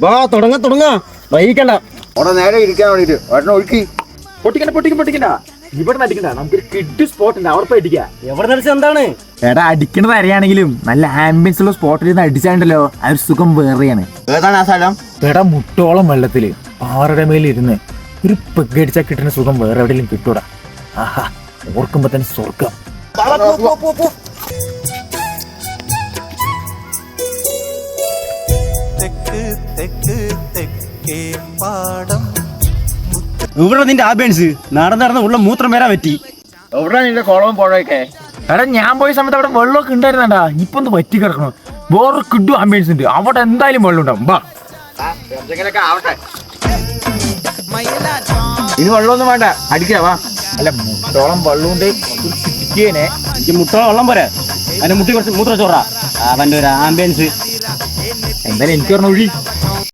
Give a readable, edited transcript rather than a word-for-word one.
വാ തുടങ്ങ വൈകിക്കണ്ട. അവിടെ നേരെ ഇരിക്കാൻ വേണ്ടിട്ട് ഏട്ടനെ ഒഴുക്കി. പൊട്ടിക്കണ്ട ഇവിടെ അടിക്കണ്ട. നമുക്കൊരു കിഡ് സ്പോട്ട് ഉണ്ട്, അവിടെ പോയി അടിക്കാം. എവിടെ നടിച്ച എന്താണ്? എടാ അടിക്കണത് അറിയാണെങ്കിലും നല്ല ആംബിയൻസ് ഉള്ള സ്പോട്ടിൽ നിന്ന് അടിച്ചാണ്ടല്ലോ ആ ഒരു സുഖം വേറെയാണ്. ഏതാണ് ആ സ്ഥലം? എടാ മുട്ടോളം വെള്ളത്തില് പാറയുടെ മേലിരുന്ന് ഒരു പെഗടിച്ചാൽ കിട്ടുന്ന സുഖം വേറെ എവിടെയെങ്കിലും കിട്ടൂടാ. ആഹാ, ഓർക്കുമ്പോ തന്നെ സ്വർഗം. ഇവിടെ നിന്റെ ആംബിയൻസ് നടന്ന് ഉള്ള മൂത്രം വരാൻ പറ്റി. എവിടെ നിന്റെ കുളവും പുഴയൊക്കെ? എടാ ഞാൻ പോയ സമയത്ത് അവിടെ വെള്ളമൊക്കെ ഉണ്ടായിരുന്നടാ. ഇപ്പൊ ഒന്ന് വറ്റി കിടക്കണം. വേറെ കിഡു ആംബിയൻസ് ഉണ്ട്, അവിടെ എന്തായാലും വെള്ളം ഉണ്ടാവും. ബാ ആവട്ടെ. ഇനി വെള്ളമൊന്നും വേണ്ട, അടിക്കാവാ. അല്ല മുട്ടോളം വെള്ളമുണ്ട് കിട്ടിയേനെ. എനിക്ക് മുട്ടോളം വെള്ളം പോരാ, അതിന്റെ മുട്ടി കുറച്ച് മൂത്ര ചോറ. അവന്റെ ഒരു ആംബിയൻസ് എന്തായാലും എനിക്ക് പറഞ്ഞ ഒഴി.